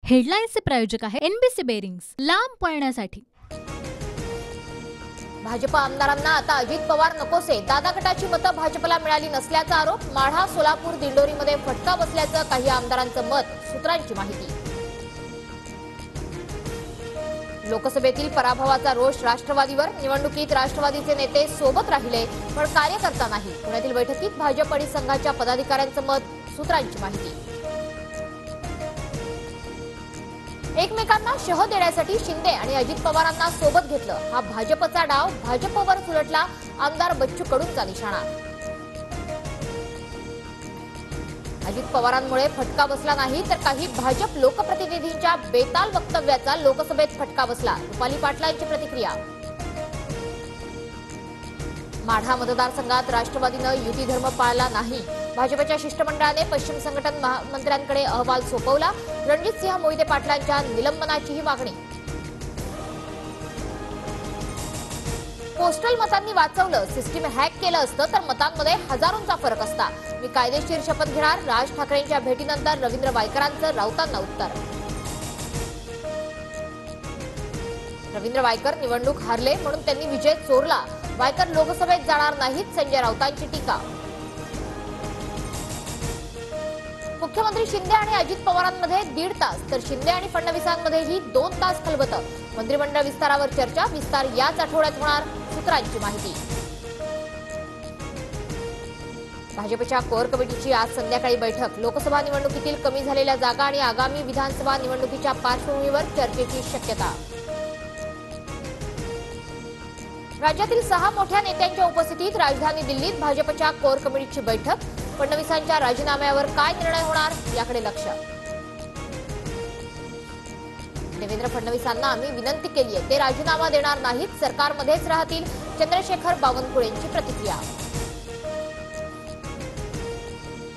हेडलाईन्सचे प्रायोजक आहे NBC bearings, लांब पळण्यासाठी। भाजप आमदारांना आता अजित पवार नकोसे। दादा गटाची मतं भाजपला मिळाली नसल्याचा आरोप। माढा, सोलापूर, दिंडोरीमध्ये फटका बसल्याचं काही आमदारांचं मत। सूत्रांची माहिती। लोकसभेतील पराभवाचा रोष राष्ट्रवादीवर। निवडणुकीत राष्ट्रवादीचे नेते सोबत राहिले पण कार्यकर्ता नाही। पुण्यातील बैठकीत भाजप आणि संघाच्या पदाधिकाऱ्यांचं मत। सूत्रांची माहिती। एकमेकांना शह देण्यासाठी शिंदे आणि अजित पवारांना सोबत घेतलं। हा भाजपचा डाव भाजपवर उलटला। आमदार बच्चू कडूंचा निशाणा। अजित पवारांमुळे फटका बसला नाही तर काही भाजप लोकप्रतिनिधींच्या बेताल वक्तव्याचा लोकसभेत फटका बसला। रुपाली पाटलांची प्रतिक्रिया। माढा मतदारसंघात राष्ट्रवादीनं युती धर्म पाळला नाही। भाजपच्या शिष्टमंडळाने पश्चिम संघटन मंत्र्यांकडे अहवाल सोपवला। रणजितसिंह मोहिते पाटलांच्या निलंबनाचीही मागणी। पोस्टल मतांनी वाचवलं, सिस्टीम हॅक केलं असतं तर मतांमध्ये हजारोंचा फरक असता। मी कायदेशीर शपथ घेणार। राज ठाकरेंच्या भेटीनंतर रवींद्र वायकरांचं राऊतांना उत्तर। रवींद्र वायकर निवडणूक हारले म्हणून त्यांनी विजय चोरला। वायकर लोकसभेत जाणार नाहीत, संजय राऊतांची टीका। मुख्यमंत्री शिंदे आणि अजित पवारांमध्ये 1.5 तास तर शिंदे आणि फडणवीसांमध्येही 2 तास खलबतं। मंत्रिमंडळ विस्तारावर चर्चा। विस्तार याच आठवड्यात होणार। सूत्रांची माहिती। भाजपच्या कोर कमिटीची आज संध्याकाळी बैठक। लोकसभा निवडणुकीतील कमी झालेल्या जागा आणि आगामी विधानसभा निवडणुकीच्या पार्श्वभूमीवर चर्चेची शक्यता। राज्यातील 6 मोठ्या नेत्यांच्या उपस्थितीत राजधानी दिल्लीत भाजपच्या कोर कमिटीची बैठक। फडणवीसांच्या राजीनाम्यावर काय निर्णय होणार याकडे लक्ष। देवेंद्र फडणवीसांना आम्ही विनंती केली आहे, ते राजीनामा देणार नाहीत, सरकारमध्येच राहतील। चंद्रशेखर बावनकुळेंची प्रतिक्रिया।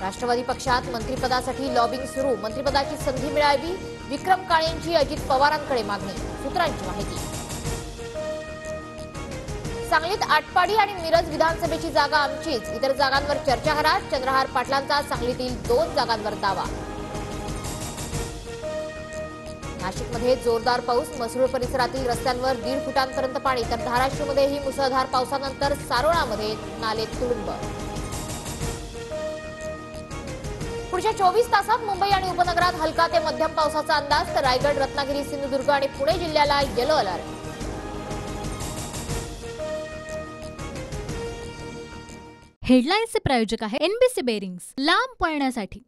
राष्ट्रवादी पक्षात मंत्रिपदासाठी लॉबिंग सुरू। मंत्रिपदाची संधी मिळावी, विक्रम काळेंची अजित पवारांकडे मागणी। सूत्रांची माहिती। सांगलीत आटपाडी आणि मिरज विधानसभेची जागा आमचीच, इतर जागांवर चर्चा करा। चंद्रहार पाटलांचा सांगलीतील 2 जागांवर दावा। नाशिकमध्ये जोरदार पाऊस। मसरूळ परिसरातील रस्त्यांवर 1.5 फुटांपर्यंत पाणी तर धाराशिवमध्येही मुसळधार पावसानंतर सारोळामध्ये नाले तुडुंब। पुढच्या 24 तासात मुंबई आणि उपनगरात हलका ते मध्यम पावसाचा अंदाज तर रायगड, रत्नागिरी, सिंधुदुर्ग आणि पुणे जिल्ह्याला येलो अलर्ट। हेडलाईन्सचे प्रायोजक आहे एनबीसी बेरिंग्स, लांब पळण्यासाठी।